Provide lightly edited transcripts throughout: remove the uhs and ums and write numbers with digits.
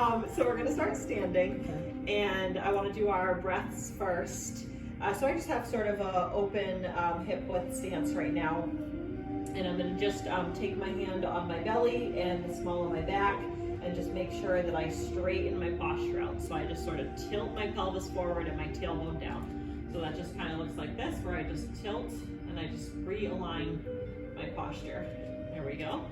So we're gonna start standing, and I wanna do our breaths first. So I just have sort of a open hip width stance right now. And I'm gonna just take my hand on my belly and the small of my back and just make sure that I straighten my posture out. So I just sort of tilt my pelvis forward and my tailbone down. So that just kind of looks like this, where I just tilt and I just realign my posture. There we go.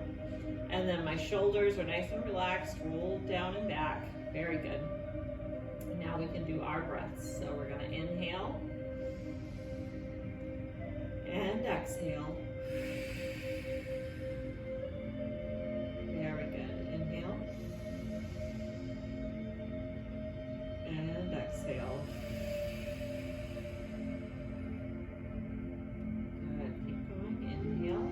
And then my shoulders are nice and relaxed, rolled down and back. Very good. Now we can do our breaths. So we're gonna inhale and exhale. Very good. Inhale and exhale. Good. Keep going. Inhale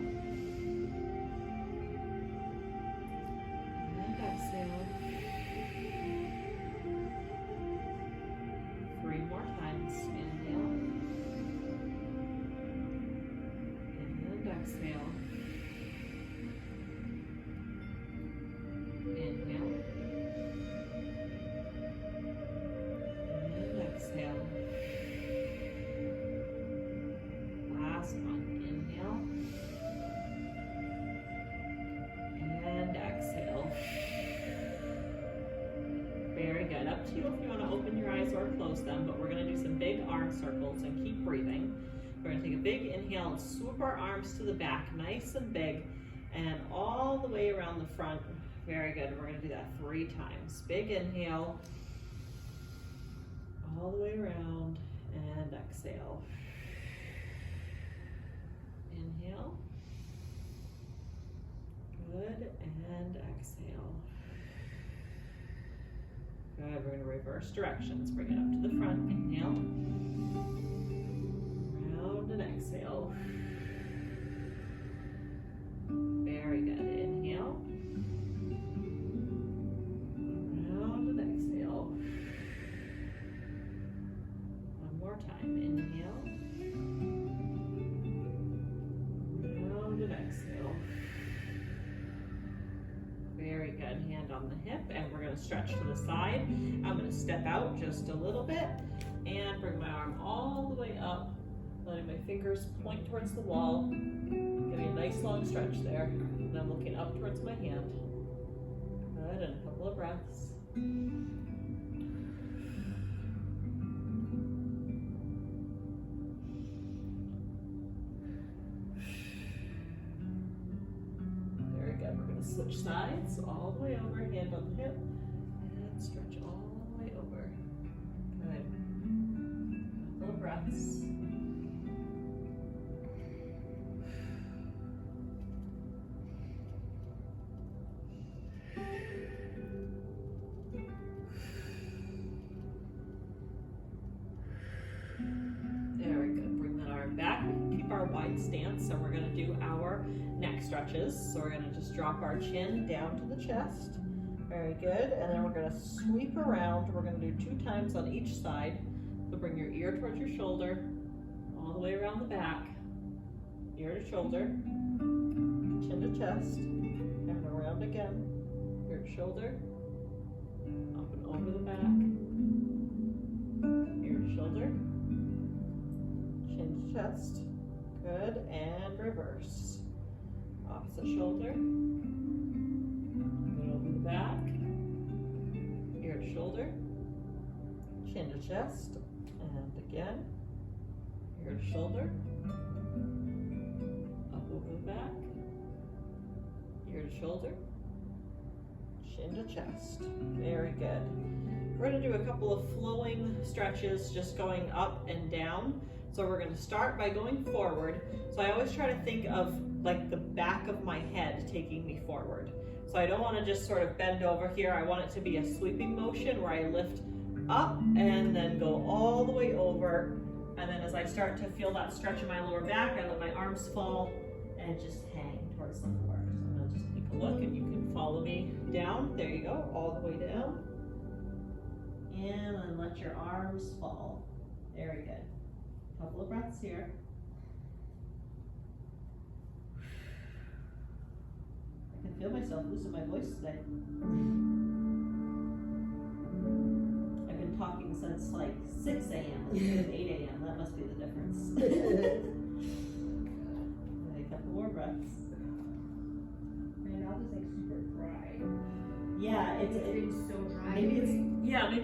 and exhale. 3 more times. Inhale and exhale. Inhale and exhale. Last one. Inhale and exhale. Very good. Up to you if you want to open your eyes or close them, but we're going to do some big arm circles and keep breathing. We're going to take a big inhale and swoop our arms to the back, nice and big, and all the way around the front. Very good. We're going to do that 3 times. Big inhale, all the way around, and exhale. Inhale. Good, and exhale. Good. We're going to reverse directions. Bring it up to the front. Inhale. Round and exhale. Very good. Inhale. Round and exhale. One more time. Inhale. Round and exhale. Very good. Hand on the hip, and we're going to stretch to the side. I'm going to step out just a little bit and bring my arm all the way up, letting my fingers point towards the wall. Getting a nice long stretch there. And I'm looking up towards my hand. Good, and a couple of breaths. Very good. We're going to switch sides all the way over, hand on the hip, and stretch all the way over. Good. A couple of breaths. Very good. Bring that arm back. Keep our wide stance. So we're going to do our neck stretches. So we're going to just drop our chin down to the chest. Very good. And then we're going to sweep around. We're going to do 2 times on each side. So bring your ear towards your shoulder, all the way around the back, ear to shoulder, chin to chest, and around again, ear to shoulder, up and over the back, ear to shoulder, chin to chest. Good, and reverse. Opposite shoulder, over the back, ear to shoulder, chin to chest, and again, ear to shoulder, up over the back, ear to shoulder, chin to chest. Very good. We're going to do a couple of flowing stretches, just going up and down. So we're going to start by going forward. So I always try to think of like the back of my head taking me forward. So I don't want to just sort of bend over here. I want it to be a sweeping motion where I lift up and then go all the way over. And then as I start to feel that stretch in my lower back, I let my arms fall and just hang towards the floor. So I'm going to just take a look, and you can follow me down. There you go, all the way down. And then let your arms fall. Very good. Couple of breaths here. I can feel myself losing my voice today. 6 a.m. instead of 8 a.m. That must be the difference. A couple more breaths. My mouth is like super dry. Yeah, It's been so dry. maybe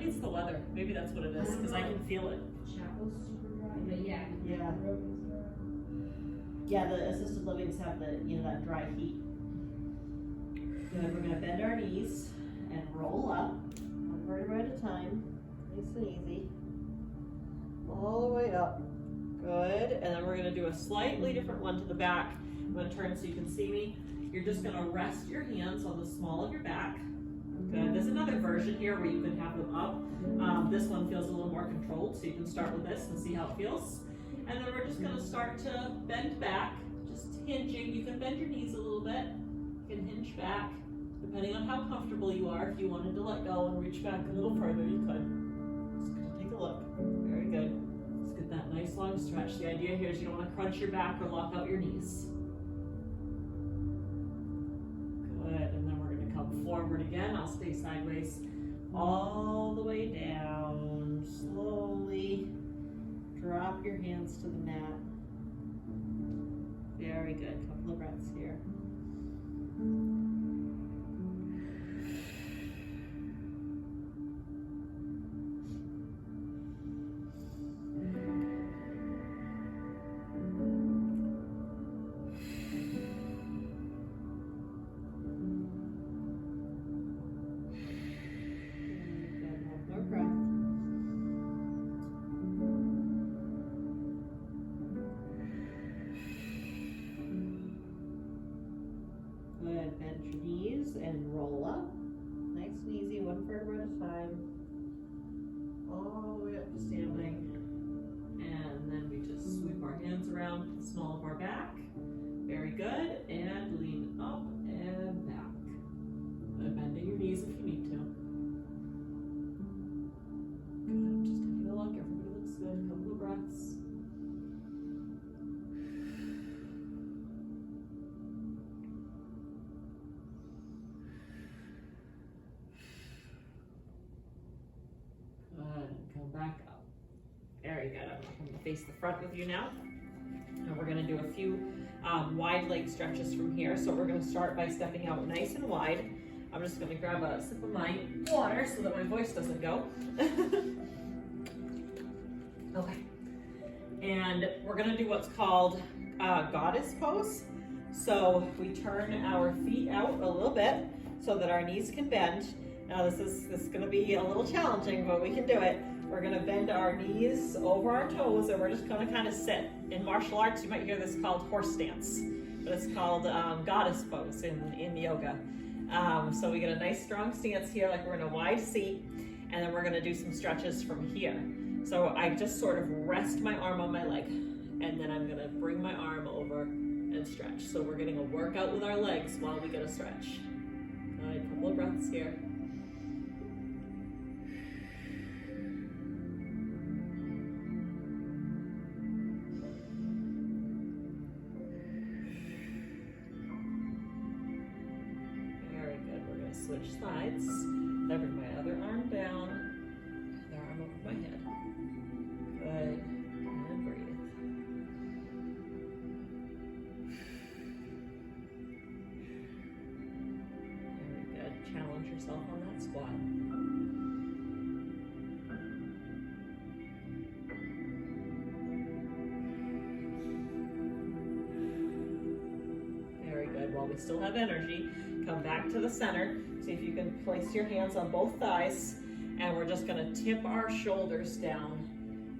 it's the weather. Maybe that's what it is, because I can feel it. Chapel's super dry. But yeah. Yeah. Throat is dry. Yeah, the assisted livings have the, that dry heat. Good, we're gonna bend our knees and roll up, one vertebra at a time, nice and easy. All the way up. Good, and then we're gonna do a slightly different one to the back. I'm gonna turn so you can see me. You're just gonna rest your hands on the small of your back. Good, there's another version here where you can have them up. This one feels a little more controlled, so you can start with this and see how it feels. And then we're just gonna start to bend back, just hinging. You can bend your knees a little bit. You can hinge back, depending on how comfortable you are. If you wanted to let go and reach back a little further, you could. Just gonna take a look. Very good. Let's get that nice long stretch. The idea here is you don't wanna crunch your back or lock out your knees. Good, and then we're gonna come forward again. I'll stay sideways all the way down. Slowly drop your hands to the mat. Very good. Couple of breaths here. Bend your knees and roll up. Nice and easy, one vertebra at a time. All the way up to standing. And then we just sweep our hands around the small of our back. Very good. And lean up and back. And bending your knees if you need to. Good. Just taking a look. Everybody looks good. A couple of breaths. Back up. Very good. I'm going to face the front with you now. And we're going to do a few wide leg stretches from here. So we're going to start by stepping out nice and wide. I'm just going to grab a sip of my water so that my voice doesn't go. Okay. And we're going to do what's called goddess pose. So we turn our feet out a little bit so that our knees can bend. Now this is going to be a little challenging, but we can do it. We're gonna bend our knees over our toes and we're just gonna kind of sit. In martial arts, you might hear this called horse stance, but it's called goddess pose in yoga. So we get a nice strong stance here, like we're in a wide seat, and then we're gonna do some stretches from here. So I just sort of rest my arm on my leg, and then I'm gonna bring my arm over and stretch. So we're getting a workout with our legs while we get a stretch. Good, a couple of breaths here. Switch sides. I bring my other arm down, the arm over my head. Good. And breathe. Very good. Challenge yourself on that squat. Very good. While we still have energy, come back to the center. See if you can place your hands on both thighs, and we're just gonna tip our shoulders down,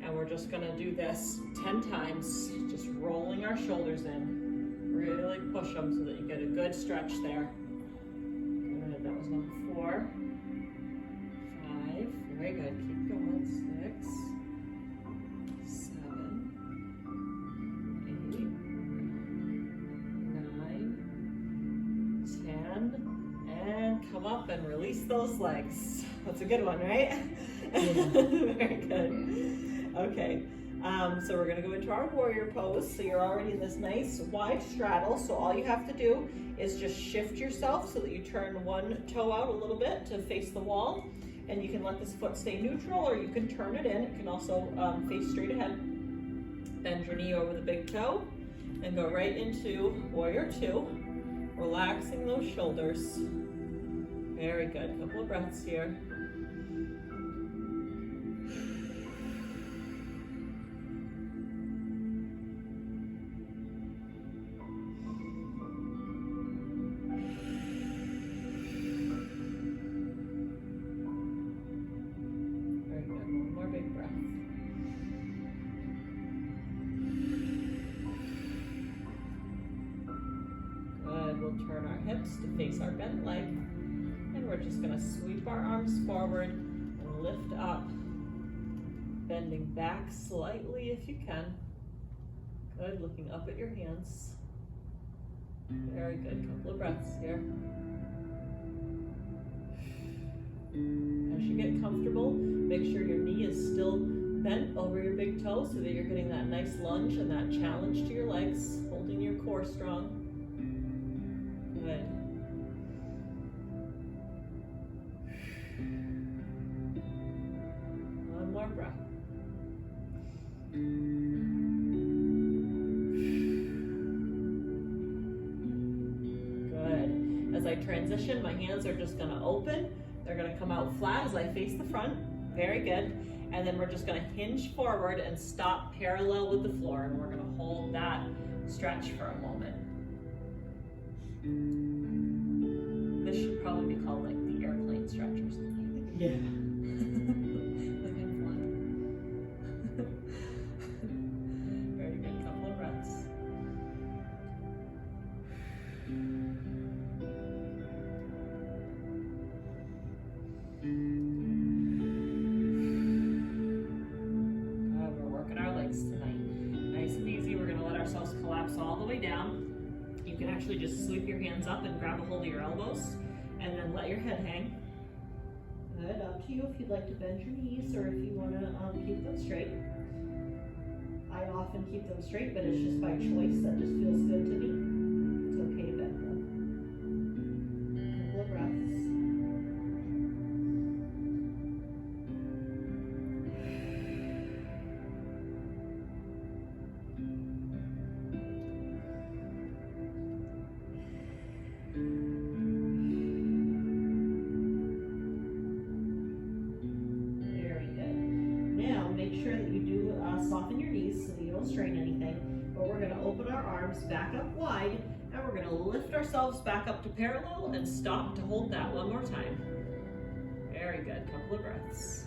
and we're just gonna do this 10 times, just rolling our shoulders in. Really push them so that you get a good stretch there. Good, that was number 4. 5, very good, keep going. 6, 7, 8, 9, 10, and come up and release those legs. That's a good one, right? Yeah. Very good. Okay, so we're gonna go into our warrior pose. So you're already in this nice wide straddle. So all you have to do is just shift yourself so that you turn one toe out a little bit to face the wall. And you can let this foot stay neutral, or you can turn it in. It can also face straight ahead. Bend your knee over the big toe and go right into warrior two, relaxing those shoulders. Very good. Couple of breaths here. Turn our hips to face our bent leg, and we're just going to sweep our arms forward and lift up, bending back slightly if you can. Good, looking up at your hands. Very good, couple of breaths here. As you get comfortable, make sure your knee is still bent over your big toe so that you're getting that nice lunge and that challenge to your legs, holding your core strong. Good. One more breath. Good. As I transition, my hands are just going to open. They're going to come out flat as I face the front. Very good. And then we're just going to hinge forward and stop parallel with the floor. And we're going to hold that stretch for a moment. This should probably be called like the airplane stretch or something. Yeah. Like I'm flying. Very good, couple of breaths. We're working our legs tonight. Nice and easy. We're going to let ourselves collapse all the way down. You can actually just sweep your hands up and grab a hold of your elbows and then let your head hang. Good, up to you if you'd like to bend your knees or if you want to keep them straight. I often keep them straight, but it's just by choice. That just feels good to me. It's okay to bend them. Couple of breaths. Soften your knees so that you don't strain anything, but we're going to open our arms back up wide, and we're going to lift ourselves back up to parallel and stop to hold that one more time. Very good, couple of breaths.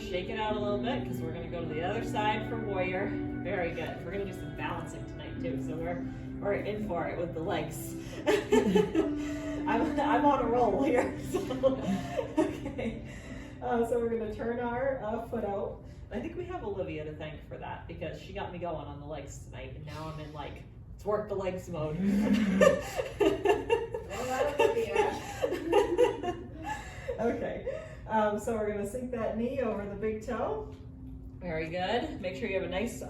Shake it out a little bit because we're going to go to the other side for warrior. Very good. We're going to do some balancing tonight too, so we're in for it with the legs. I'm on a roll here. So, okay. So we're going to turn our foot out. I think we have Olivia to thank for that because she got me going on the legs tonight, and now I'm in like let's work the legs mode. Okay. So we're going to sink that knee over the big toe. Very good. Make sure you have a nice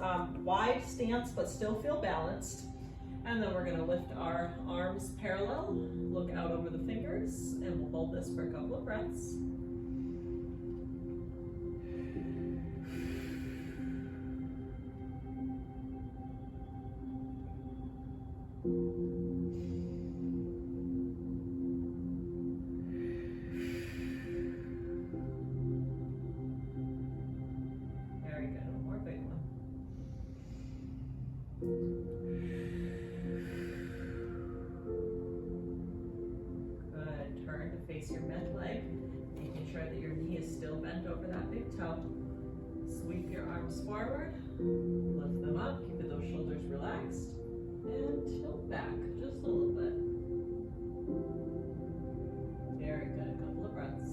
wide stance but still feel balanced. And then we're going to lift our arms parallel, look out over the fingers, and we'll hold this for a couple of breaths. Very good. One more big one. Good. Turn to face your bent leg, making sure that your knee is still bent over that big toe. Sweep your arms forward, lift them up, keep those shoulders relaxed, and tilt back just a little bit. Very good. A couple of breaths.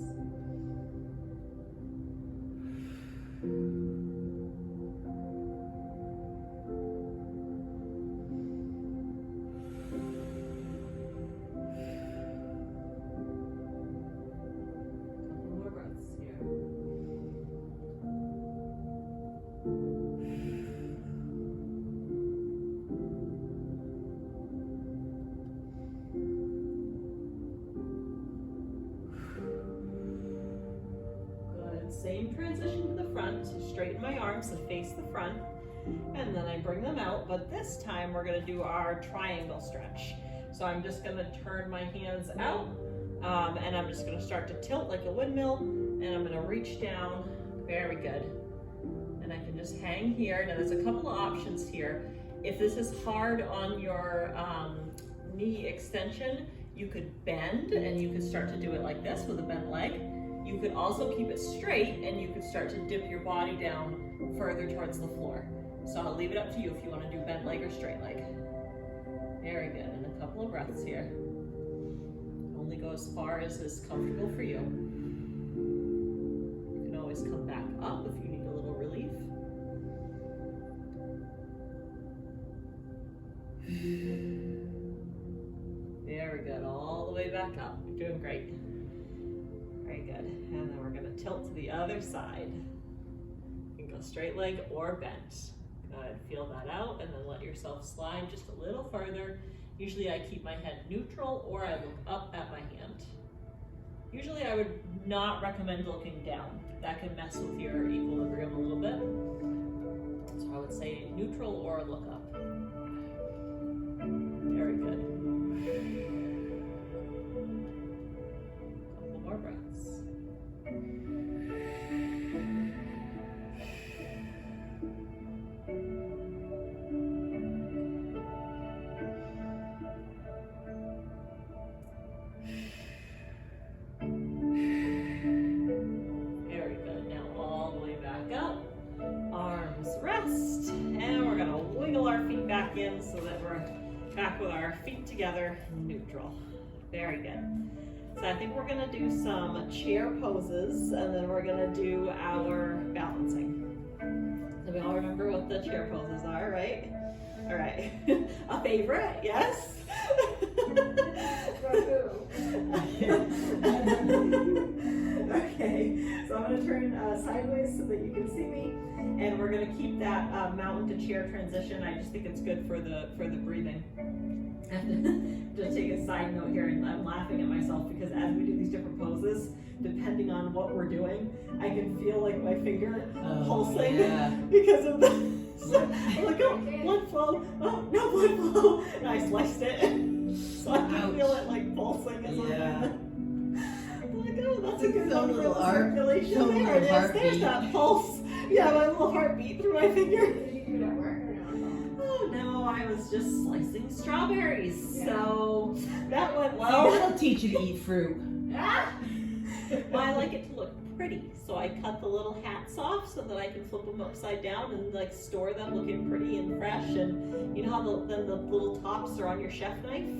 straighten my arms and face the front, and then I bring them out, but this time we're gonna do our triangle stretch. So I'm just gonna turn my hands out, and I'm just gonna start to tilt like a windmill, and I'm gonna reach down, very good. And I can just hang here. Now there's a couple of options here. If this is hard on your knee extension, you could bend and you could start to do it like this with a bent leg. You could also keep it straight and you could start to dip your body down further towards the floor. So I'll leave it up to you if you want to do bent leg or straight leg. Very good, and a couple of breaths here. Only go as far as is comfortable for you. You can always come back up if you need a little relief. Very good, all the way back up. You're doing great. Very good. And then we're gonna tilt to the other side. You can go straight leg or bent. Good, feel that out and then let yourself slide just a little further. Usually I keep my head neutral or I look up at my hand. Usually I would not recommend looking down. That can mess with your equilibrium a little bit. So I would say neutral or look up. Very good. Couple more breaths. Very good. Now all the way back up. Arms rest. And we're gonna wiggle our feet back in so that we're back with our feet together, neutral. Very good. So I think we're gonna do some chair poses and then we're gonna do our balancing. So we all remember what the chair poses are, right? All right. A favorite, yes? Okay, so I'm gonna turn sideways so that you can see me, and we're gonna keep that mountain to chair transition. I just think it's good for the breathing. And just take a side note here, and I'm laughing at myself because as we do these different poses, depending on what we're doing, I can feel like my finger pulsing because of the. I'm like, oh, blood flow. Oh, no blood flow. And I sliced it, so I can feel it like pulsing as I'm like, oh, that's a good one for the circulation. There it is. There's that pulse. Yeah, my little heartbeat through my finger. Oh no, I was just slicing strawberries, so that went well. That'll teach you to eat fruit. Well, I like it to look pretty, so I cut the little hats off so that I can flip them upside down and like store them looking pretty and fresh. And you know how then the little tops are on your chef knife?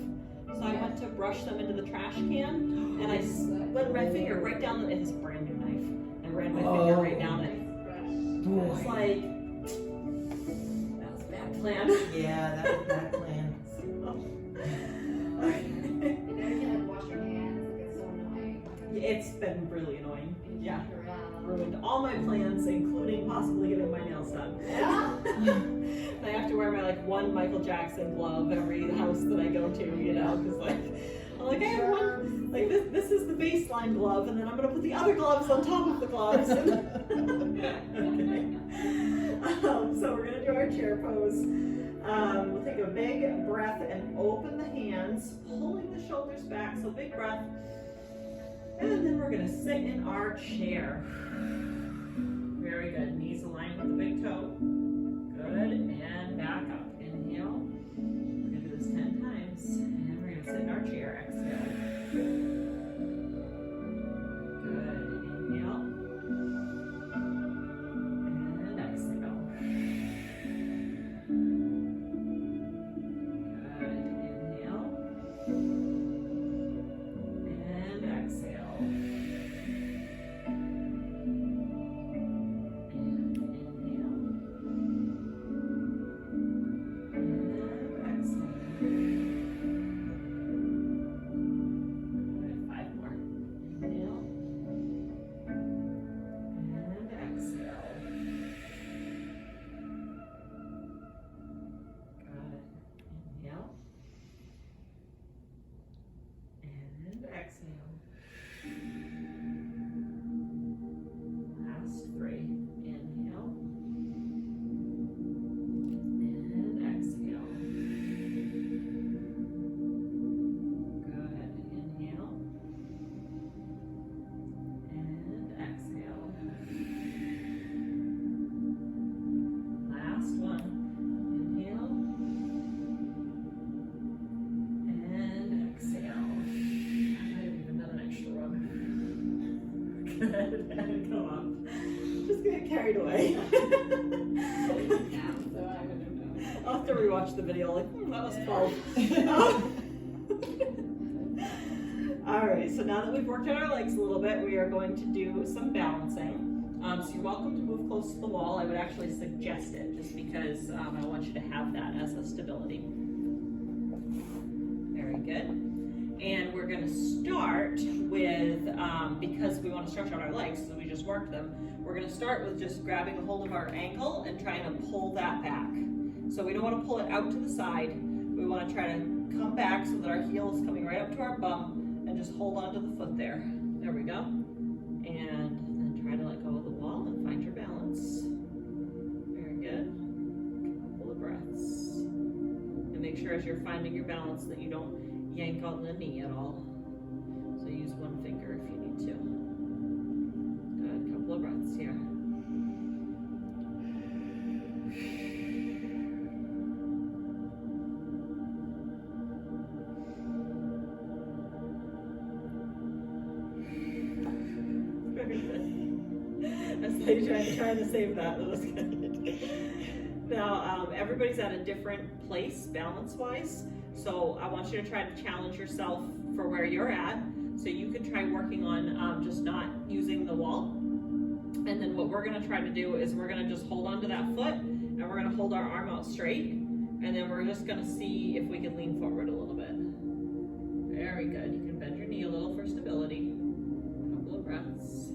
So I went to brush them into the trash can, and I went my finger right down. It's a brand new knife. I ran my finger right down it. Boy. It's like that was a bad plan. Yeah, that was a bad plan. It's been really annoying. Yeah. Ruined all my plans, including possibly getting my nails done. I have to wear my like one Michael Jackson glove every house that I go to, you know, because like I'm like I have one like this is the baseline glove, and then I'm gonna put the other gloves on top of the gloves. So we're gonna do our chair pose. We'll take a big breath and open the hands, pulling the shoulders back. So big breath. And then we're gonna sit in our chair. Very good. Knees aligned with the big toe. Good. And back up. Inhale. We're gonna do this 10 times. And we're gonna sit in our chair. Exhale. Good. Inhale. And exhale. Good. Inhale. And exhale. And inhale. Good. And come up. Just get carried away. Down, so I wouldn't know. I'll have to rewatch the video, like, that was 12. Alright, so now that we've worked on our legs a little bit, we are going to do some balancing. So you're welcome to move close to the wall. I would actually suggest it, just because I want you to have that as a stability. Very good. And we're going to start with, because we want to stretch out our legs, so we just worked them, we're going to start with just grabbing a hold of our ankle and trying to pull that back. So we don't want to pull it out to the side. We want to try to come back so that our heel is coming right up to our bum and just hold on to the foot there. There we go. And then try to let go of the wall and find your balance. Very good. A couple of breaths. And make sure as you're finding your balance that you don't yank on the knee at all. So use one finger if you need to. Good, couple of breaths here. Very good. I saw you trying to save that. That was good. Now, everybody's at a different place balance-wise. So I want you to try to challenge yourself for where you're at. So you can try working on just not using the wall. And then what we're gonna try to do is we're gonna just hold onto that foot and we're gonna hold our arm out straight. And then we're just gonna see if we can lean forward a little bit. Very good. You can bend your knee a little for stability. A couple of breaths.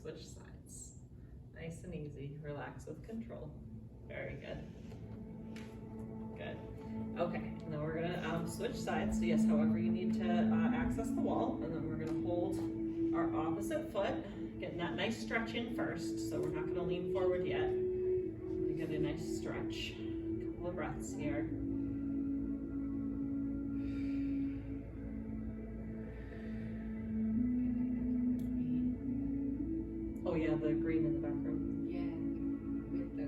Switch sides. Nice and easy. Relax with control. Very good. Good. Okay, now we're gonna switch sides. So yes, however you need to access the wall, and then we're gonna hold our opposite foot, getting that nice stretch in first. So we're not gonna lean forward yet. We get a nice stretch. A couple of breaths here. Oh yeah, the green in the background. Yeah, with the, I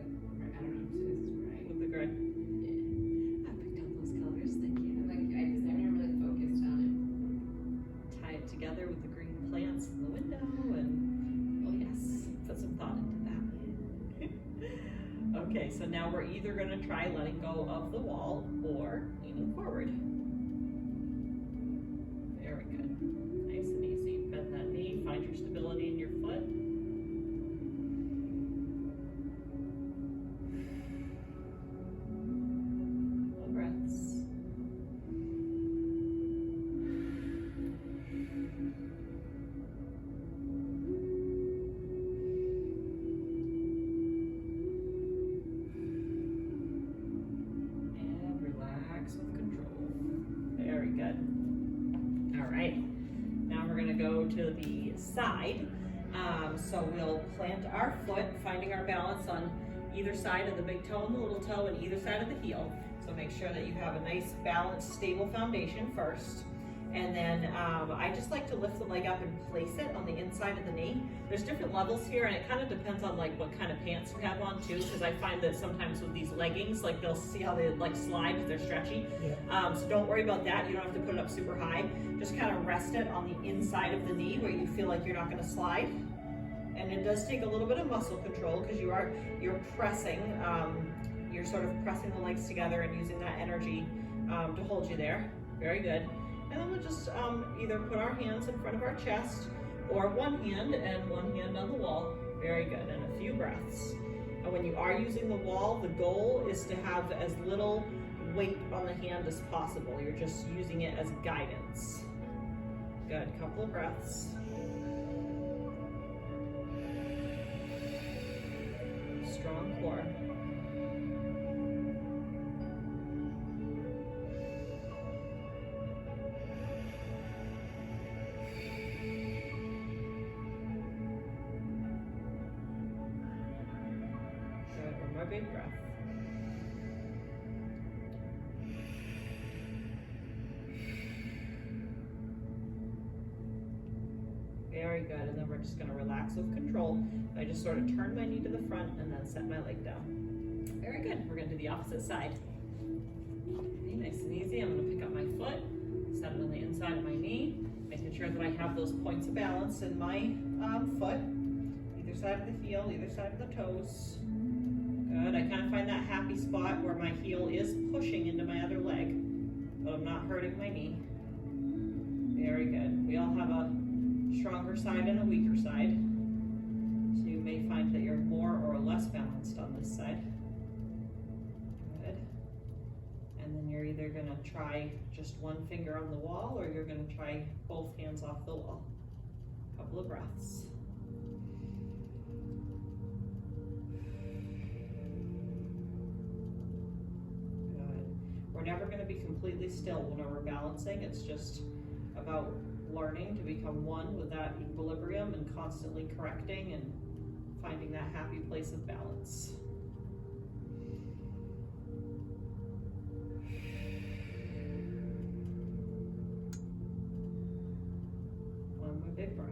don't know if this is right. With the gray. Yeah. I picked out those colors, thank you. Like, because I never really focused on Tie it together with the green plants in the window and, oh yes, put some thought into that. Okay, so now we're either gonna try letting go of the wall or leaning forward. Very good. Nice and easy. Bend that knee, find your stability in your foot. Breaths. And relax with control. Very good. All right. Now we're going to go to the side. So we'll plant our foot, finding our balance on either side of the big toe and the little toe and either side of the heel. So make sure that you have a nice balanced, stable foundation first. And then I just like to lift the leg up and place it on the inside of the knee. There's different levels here, and it kind of depends on like what kind of pants you have on too, because I find that sometimes with these leggings, like they'll see how they like slide because they're stretchy. Yeah. So don't worry about that. You don't have to put it up super high. Just kind of rest it on the inside of the knee where you feel like you're not going to slide. And it does take a little bit of muscle control because you're pressing, you're sort of pressing the legs together and using that energy to hold you there. Very good. And then we'll just either put our hands in front of our chest or one hand and one hand on the wall. Very good. And a few breaths. And when you are using the wall, the goal is to have as little weight on the hand as possible. You're just using it as guidance. Good. Couple of breaths. Strong core. Good. One more big breath. Very Very good. And then we're just gonna relax with control. I just sort of turn my knee to the front and then set my leg down. Very good. We're gonna do the opposite side. Okay, nice and easy. I'm gonna pick up my foot, set it on the inside of my knee, making sure that I have those points of balance in my foot. Either side of the heel, either side of the toes. Good. I kind of find that happy spot where my heel is pushing into my other leg, but I'm not hurting my knee. Very good. We all have a stronger side and a weaker side. So you may find that you're more or less balanced on this side. Good. And then you're either gonna try just one finger on the wall or you're gonna try both hands off the wall. Couple of breaths. We're never going to be completely still when we're balancing. It's just about learning to become one with that equilibrium and constantly correcting and finding that happy place of balance. One more big breath.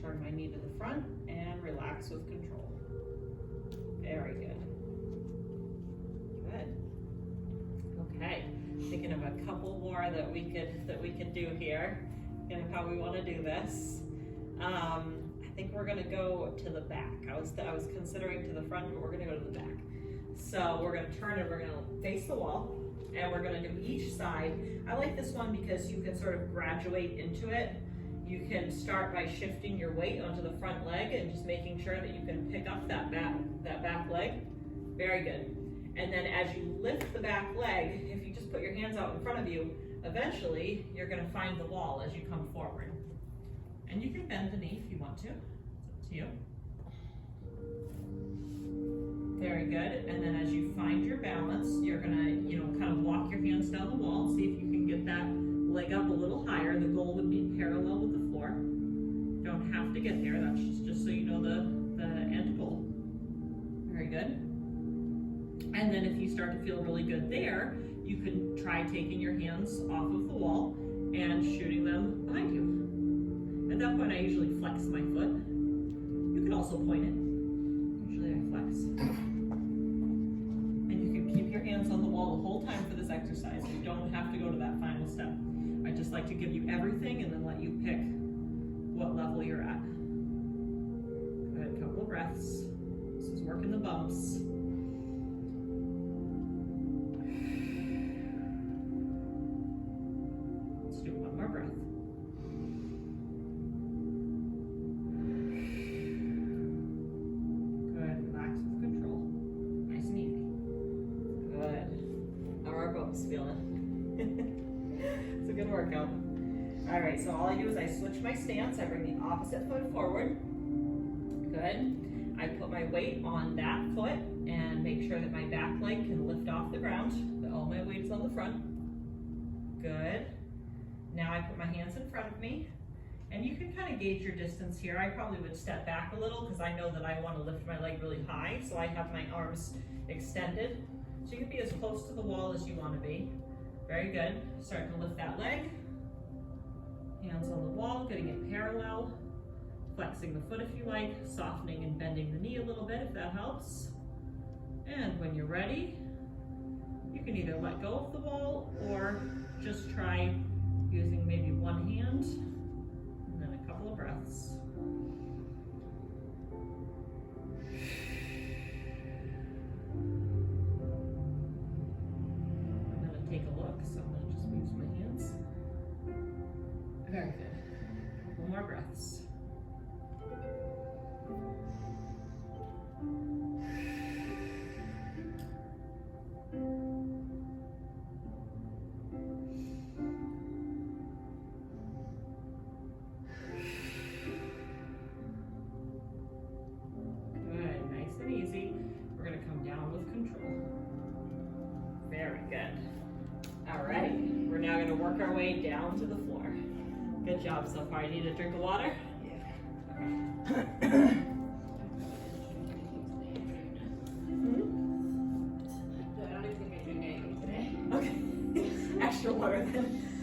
Turn my knee to the front and relax with control. Very good. Good. Okay. Thinking of a couple more that we could do here, and how we want to do this. I think we're gonna go to the back. I was considering to the front, but we're gonna go to the back. So we're gonna turn and we're gonna face the wall, and we're gonna do each side. I like this one because you can sort of graduate into it. You can start by shifting your weight onto the front leg and just making sure that you can pick up that back leg. Very good. And then as you lift the back leg, if you just put your hands out in front of you, eventually you're gonna find the wall as you come forward. And you can bend the knee if you want to. It's up to you. Very good. And then as you find your balance, you're gonna, kind of walk your hands down the wall, see if you can get that leg up a little higher. The goal would be parallel with the floor. Don't have to get there. That's just so you know the end goal. Very good. And then if you start to feel really good there, you can try taking your hands off of the wall and shooting them behind you. At that point, I usually flex my foot. You can also point it. Usually I flex. And you can keep your hands on the wall the whole time for this exercise. You don't have to go to that final step. I just like to give you everything and then let you pick what level you're at. Good, couple of breaths. This is working the bumps. Let's do one more breath. Good, relax with control. Nice and easy. Good. How are our bumps feeling? It's a good workout. All right, so all I do is I switch my stance. I bring the opposite foot forward. Good. I put my weight on that foot and make sure that my back leg can lift off the ground. That all my weight is on the front. Good. Now I put my hands in front of me. And you can kind of gauge your distance here. I probably would step back a little because I know that I want to lift my leg really high. So I have my arms extended. So you can be as close to the wall as you want to be. Very good. Start to lift that leg. Hands on the wall, getting it parallel. Flexing the foot if you like, softening and bending the knee a little bit if that helps. And when you're ready, you can either let go of the wall or just try using maybe one hand and then a couple of breaths. I'm going to take a look, so I'm going to just use my hands. Very good. Couple more breaths. Good, nice and easy. We're going to come down with control. Very good. All right, we're now going to work our way down to the floor. Good job so far. You need a drink of water? Yeah.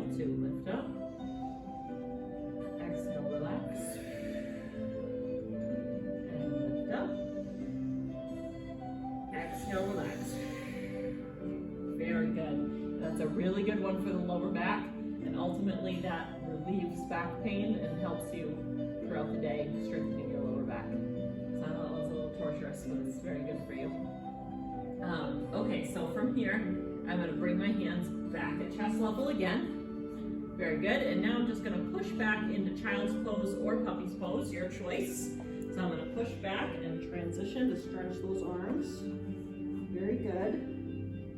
Inhale to lift up. Exhale, relax. And lift up. Exhale, relax. Very good. That's a really good one for the lower back, and ultimately that relieves back pain and helps you throughout the day, strengthening your lower back. So I know that one's a little torturous, but it's very good for you. Okay, so from here, I'm going to bring my hands back at chest level again. Very good. And now I'm just going to push back into child's pose or puppy's pose, your choice. So I'm going to push back and transition to stretch those arms. Very good.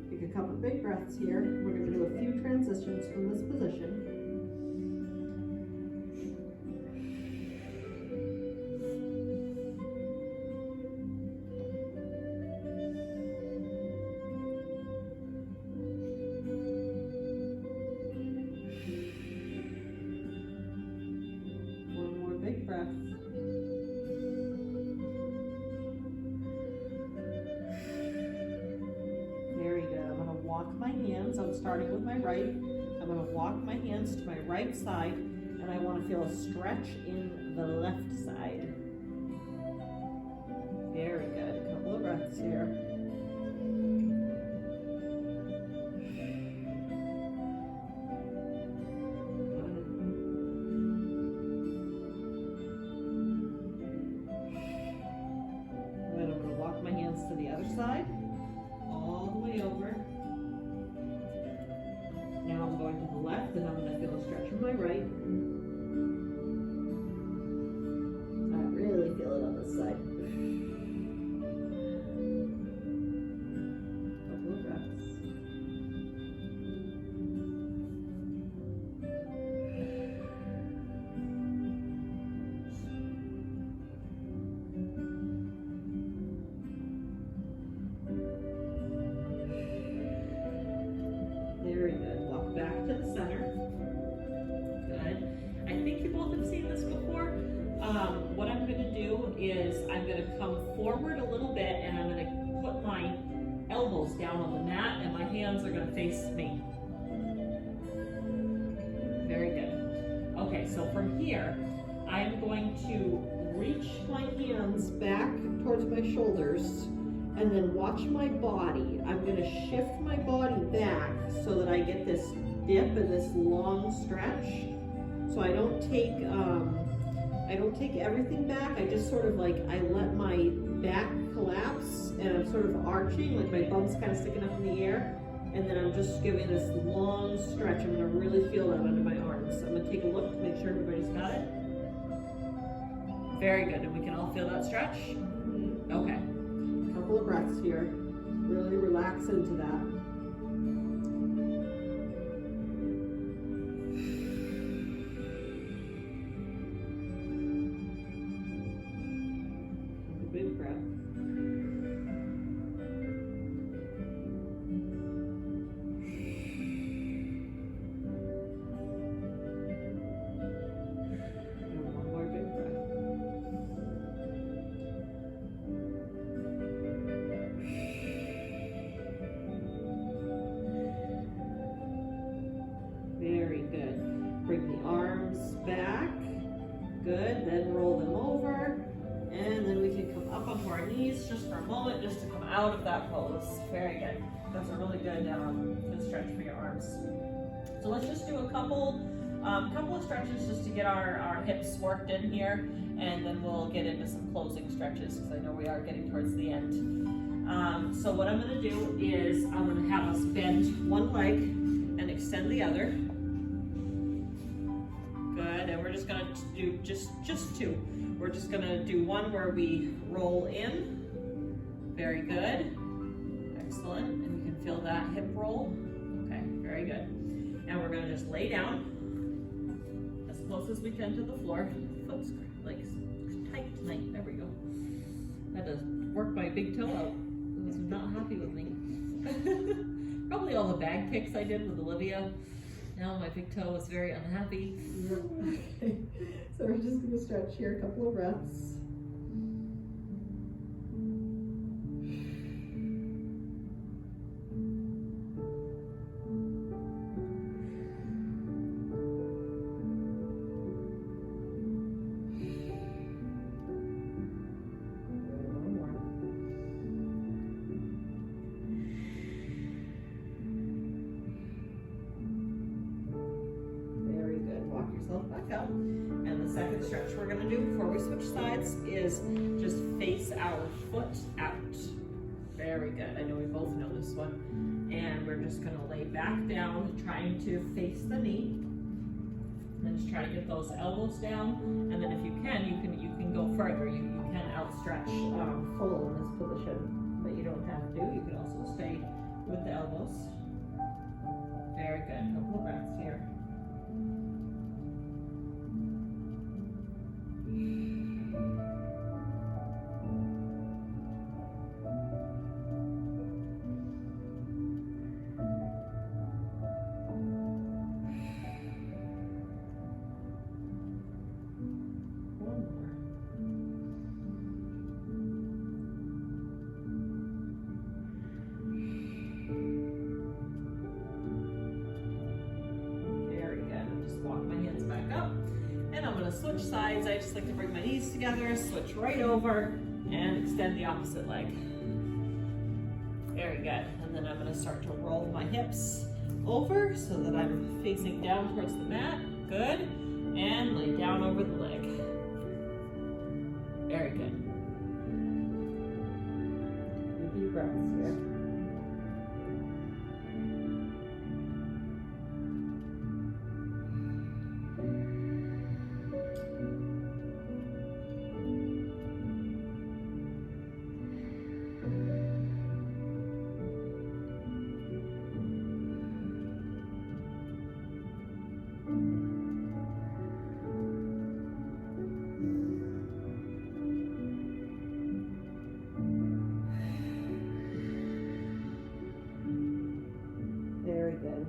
Take a couple big breaths here. We're going to do a few transitions from this position. One more big breath. Very good. I'm going to walk my hands. I'm starting with my right. I'm going to walk my hands to my right side, and I want to feel a stretch in the left side. Very good. A couple of breaths here. Then I'm going to walk my hands to the other side, all the way over. Now I'm going to the left, and I'm going to feel a stretch in my right. I really feel it on this side. Couple of breaths. Very good. Walk back to the center. Good. I think you both have seen this before. What I'm going to do is I'm going to come forward a little bit, and I'm going to put my elbows down on the mat, and my hands are going to face me. Very good. Okay, so from here, I'm going to reach my hands back towards my shoulders, and then watch my body. I'm going to shift my body back so that I get this dip and this long stretch. So I don't take everything back. I just sort of I let my back collapse, and I'm sort of arching, like my bum's kind of sticking up in the air, and then I'm just giving this long stretch. I'm going to really feel that under my arms. I'm going to take a look to make sure everybody's got it. Very good. And we can all feel that stretch? Okay. Couple of breaths here. Really relax into that. Take a big breath. And one more big breath. Very good. Bring the arms back. Good. Then roll them over. And then we can come up onto our knees just for a moment, just to come out of that pose. Very good. That's a really good stretch for your arms. So let's just do a couple of stretches just to get our hips worked in here, and then we'll get into some closing stretches because I know we are getting towards the end. So what I'm going to do is I'm going to have us bend one leg and extend the other. Good, and we're just going to do just two. We're just going to do one where we roll in. Very good. Excellent. And you can feel that hip roll. Okay, very good. And we're going to just lay down as close as we can to the floor. Foot's like tight tonight. There we go. I had to work my big toe out. It was not happy with me. Probably all the bag kicks I did with Olivia. Now my big toe is very unhappy. Okay. So we're just going to stretch here, a couple of breaths. up. And the second stretch we're gonna do before we switch sides is just face our foot out. Very good. I know we both know this one. And we're just gonna lay back down, trying to face the knee. And just try to get those elbows down. And then if you can go further. You can outstretch full in this position, but you don't have to. You can also stay with the elbows. Very good. Couple of breaths here. Switch sides. I just like to bring my knees together, switch right over, and extend the opposite leg. Very good. And then I'm going to start to roll my hips over so that I'm facing down towards the mat. Good. And lay down over the leg. Very good. Deep breaths here.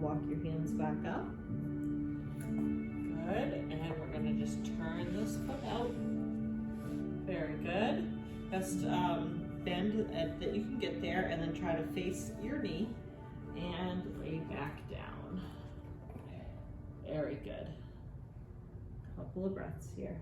Walk your hands back up. Good. And we're going to just turn this foot out. Very good. Best bend that you can get there, and then try to face your knee and lay back down. Very good. Couple of breaths here.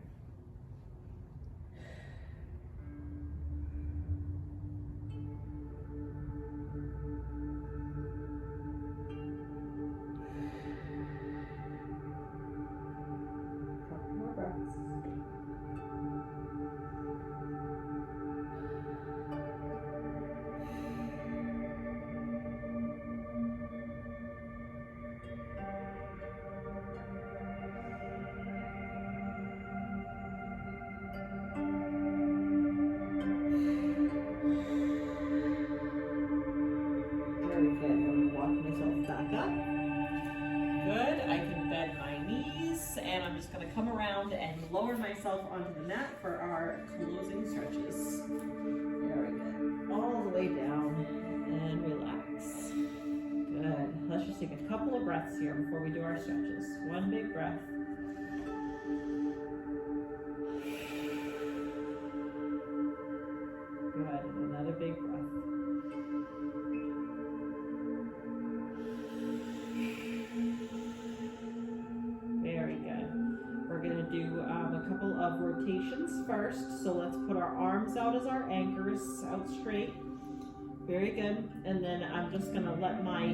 Lower myself onto the mat for our closing stretches. Very good. All the way down and relax. Good. Let's just take a couple of breaths here before we do our stretches. One big breath. Good. Another big breath. Do a couple of rotations first. So let's put our arms out as our anchors, out straight. Very good. And then I'm just going to let my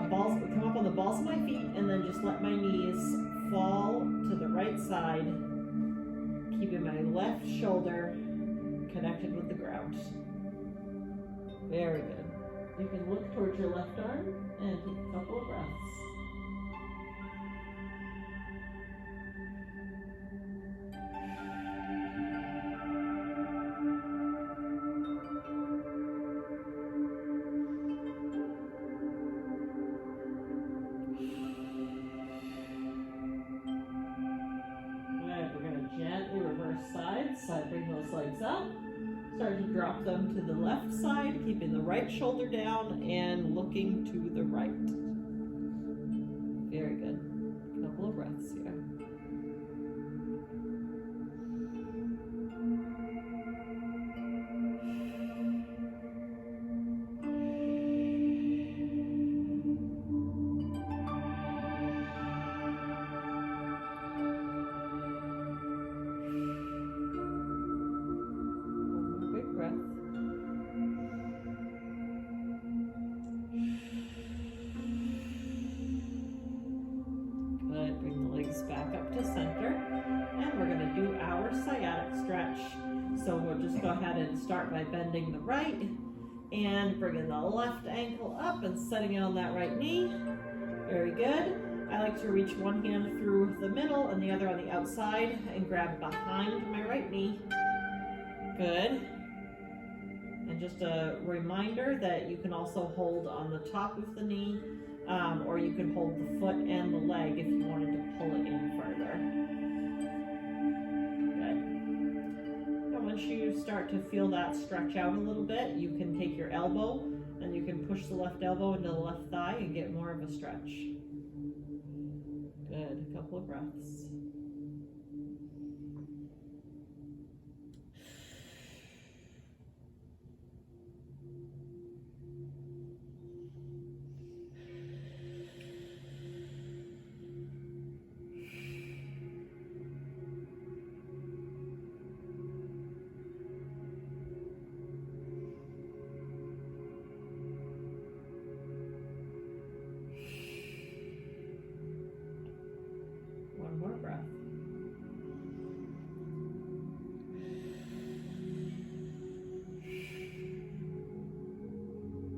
balls come up on the balls of my feet, and then just let my knees fall to the right side, keeping my left shoulder connected with the ground. Very good. You can look towards your left arm and take a couple of breaths. Side, bring those legs up. Start to drop them to the left side, keeping the right shoulder down and looking to the right. Very good. Couple of breaths here. Back up to center. go ahead and start by bending the right and bringing the left ankle up and setting it on that right knee. Very good. I like to reach one hand through the middle and the other on the outside and grab behind my right knee. Good. And just a reminder that you can also hold on the top of the knee, or you can hold the foot and the leg if you wanted to pull it in further. Good. And once you start to feel that stretch out a little bit, you can take your elbow and you can push the left elbow into the left thigh and get more of a stretch. Good. A couple of breaths. One more breath.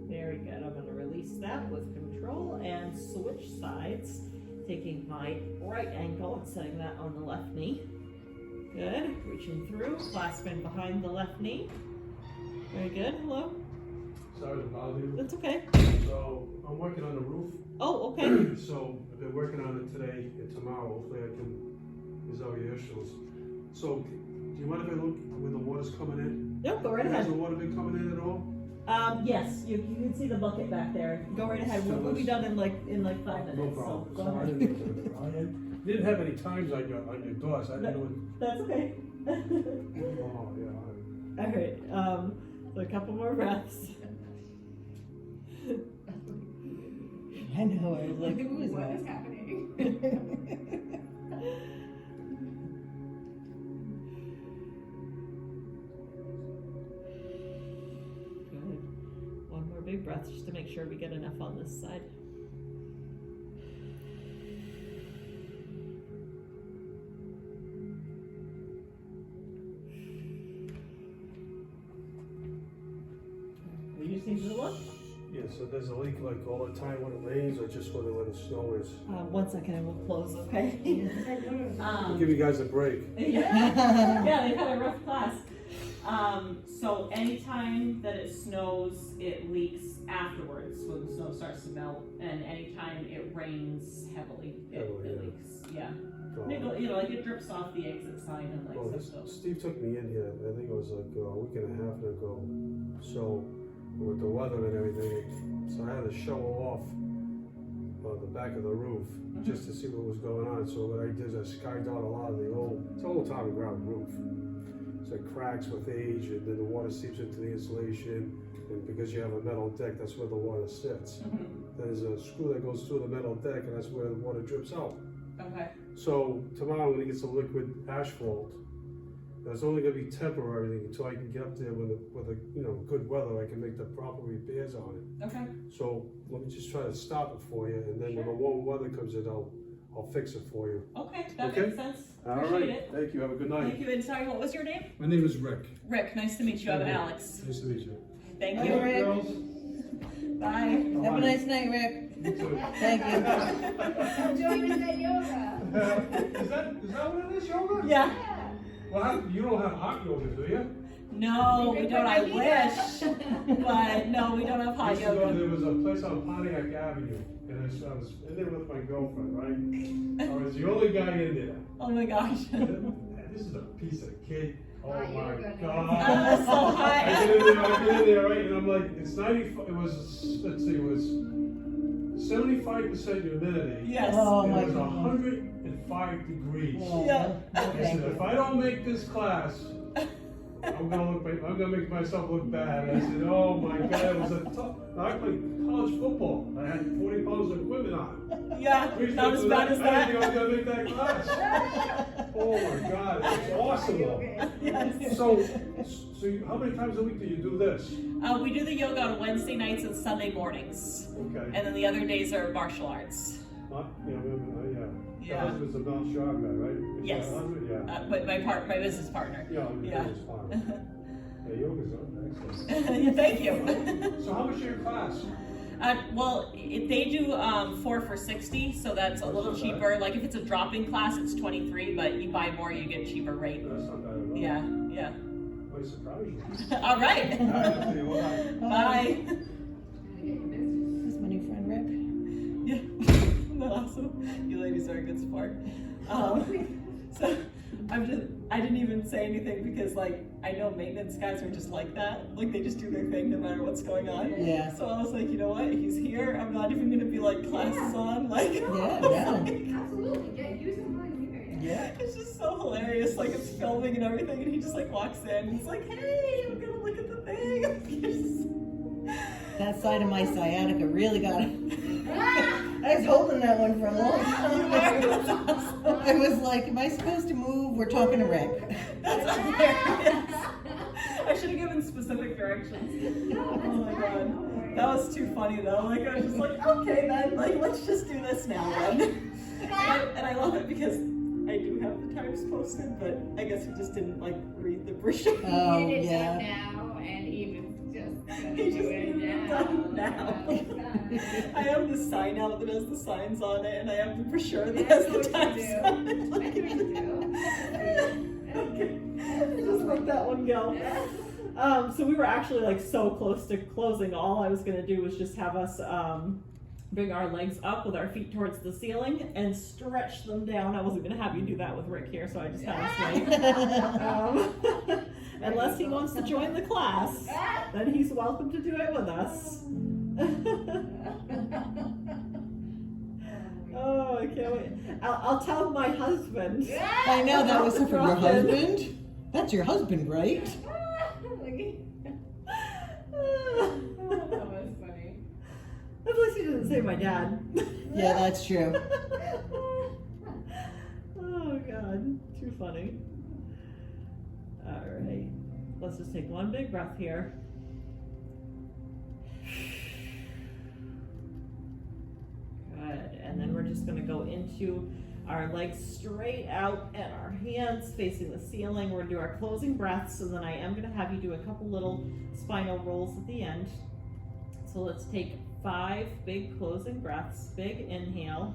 Very good. I'm going to release that with control and switch sides, taking my right ankle and setting that on the left knee. Good. Reaching through, clasping behind the left knee. Very good. Hello. Sorry to bother you. That's okay. So I'm working on the roof. Oh, okay. So I've been working on it today and tomorrow. Hopefully I can resolve your issues. So do you mind if I look where the water's coming in? No, go right Has ahead. the water been coming in at all? Yes, you can see the bucket back there. Go right ahead. We'll be done in like 5 minutes. No problem. So go So I ahead. didn't have any times on your doors. I didn't know. That's okay. Oh yeah. All right. So a couple more breaths. I know, I was like, who is What that? is happening? Good. One more big breath just to make sure we get enough on this side. We just need to look. Yeah. So there's a leak like all the time when it rains, or just when the snow is. 1 second and we'll close, okay? I'll give you guys a break. Yeah, they've had a rough class. So anytime that it snows, it leaks afterwards when the snow starts to melt, and anytime it rains heavily, it leaks. Yeah. Like it drips off the exit sign and like Well, some stuff. Steve took me in here, I think it was like a week and a half ago. So, with the weather and everything, so I had to shovel off the back of the roof just to see what was going on. So what I did is I skied out a lot of it's an old time ground roof. So it cracks with age, and then the water seeps into the insulation, and because you have a metal deck, that's where the water sits. There's a screw that goes through the metal deck, and that's where the water drips out. Okay. So tomorrow I'm gonna get some liquid asphalt. That's only gonna be temporary until I can get up there with good weather. I can make the proper repairs on it. Okay. So let me just try to stop it for you, and then when the warm weather comes in, I'll fix it for you. Okay, that Okay. makes sense. All Appreciate right. it. Thank you. Have a good night. Thank you. And sorry, what was your name? My name is Rick. Rick. Nice to meet you. I'm Okay. Alex. Nice to meet you. Thank Bye, you. Rick. Girls. Bye. Have a nice night, Rick. You too. Thank you. I'm doing that yoga. Is that what it is, yoga? Yeah. Yeah. Well, you don't have hot yoga, do you? No, we don't. I Maybe wish, but no, we don't have hot Years ago, yoga. there was a place on Pontiac Avenue, and I was in there with my girlfriend, right? I was the only guy in there. Oh my gosh. This is a piece of cake. Oh Hot my yoga, nice. god. So I hot. get in there, right, and I'm like, it's 95, it was 75% humidity. Yes. Oh It my was God. 105 degrees. Yeah. I Okay. said, if I don't make this class, I'm gonna make myself look bad. I said, oh my god, it was a tough. I played college football. I had 40 pounds of equipment on. Yeah. Please Not don't as do bad as I didn't think I that. was gonna make that class. Oh my god, it's awesome though. Yes. So how many times a week do you do this? We do the yoga on Wednesday nights and Sunday mornings, Okay. and then the other days are martial arts. Yeah. Yeah. Your husband's a Mount Sharp guy, right? Is Yes. that your husband? Yeah. My business partner. Yeah, Yeah. it's fine. Yeah, yoga's excellent. Yeah, thank you. So how much is your class? Well, they do 4 for $60, so that's a little That's not cheaper. Like if it's a drop-in class, it's $23, but you buy more, you get cheaper rate. That's not bad at all. Yeah, yeah. Might surprise you. All right. All right, I'll see you. Bye. Bye. This is my new friend Rick. Yeah, isn't that awesome? You ladies are a good sport. So I didn't even say anything because like I know maintenance guys are just like that. Like they just do their thing no matter what's going on. Yeah. So I was like, you know what? He's here. I'm not even gonna be like classes on. Like Yeah, no. Absolutely, get use it while you're here. Yeah. it's just so hilarious. Like it's filming and everything, and he just like walks in. And he's like, hey, I'm gonna look at the thing. That side of my sciatica really got it. I was holding that one for a long time. I was like, am I supposed to move? We're talking to Rick. That's hilarious. I should have given specific directions. Oh my god. That was too funny though. Like I was just like, okay then, like let's just do this now then. And I love it because I do have the times posted, but I guess he just didn't like read the brochure. Oh, Get it yeah. done now, and even just gonna He just do it needed it now. done now. I have the sign out that has the signs on it, and I have the brochure that That's has the what you times do. on it. That's what you do. Okay. I just let that one go. So we were actually like so close to closing. All I was gonna do was just have us bring our legs up with our feet towards the ceiling and stretch them down. I wasn't gonna have you do that with Rick here, so I just had us wait. Unless he wants to join the class, then he's welcome to do it with us. Oh, I can't wait. I'll tell my husband. I know that was for your Drop in. husband. That's your husband, right? That was funny. At least he didn't say my dad. Yeah, that's true. Oh god, too funny. Alright, let's just take one big breath here. Good, and then we're just gonna go into our legs straight out and our hands facing the ceiling. We're gonna do our closing breaths, and then I am gonna have you do a couple little spinal rolls at the end. So let's take 5 big closing breaths. Big inhale.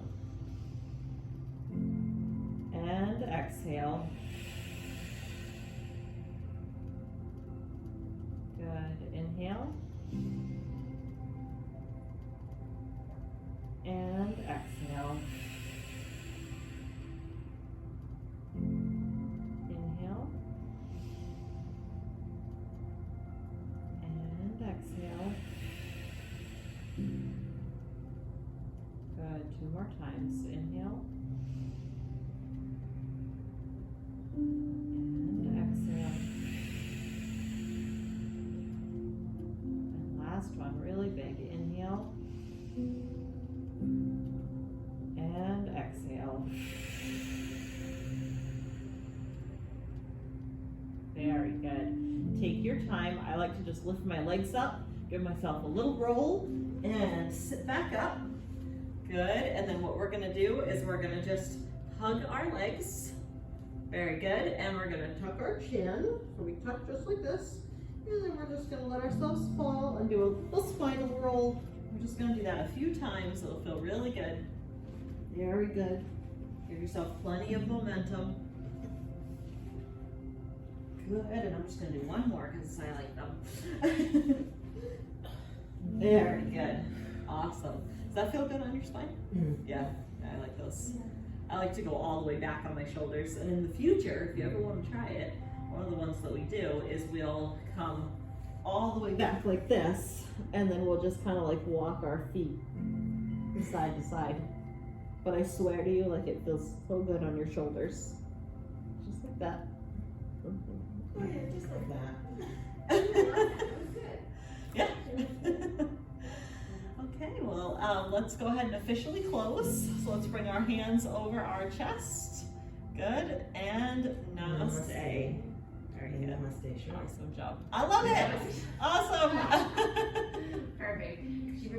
And exhale. Good. Inhale. And exhale. Inhale. And exhale. Good. 2 more times. Inhale. And exhale. And last one, really big. Inhale. And exhale. Very good. Take your time. I like to just lift my legs up, give myself a little roll, and sit back up. Good. And then what we're gonna do is we're gonna just hug our legs. Very good. And we're gonna tuck our chin. So we tuck just like this. And then we're just gonna let ourselves fall and do a little spinal roll. We're just gonna do that a few times. It'll feel really good. Very good. Give yourself plenty of momentum. Good, and I'm just gonna do one more because I like them. Very good. Awesome. Does that feel good on your spine? Yeah, I like those. I like to go all the way back on my shoulders. And in the future, if you ever want to try it, one of the ones that we do is we'll come all the way back like this, and then we'll just kind of like walk our feet side to side. But I swear to you, like it feels so good on your shoulders. Just like that. Oh, yeah, just like that. Yeah. Okay, well, let's go ahead and officially close. So let's bring our hands over our chest. Good, and namaste. Very good. Namaste, sure. Awesome job. I love it. Awesome. Perfect.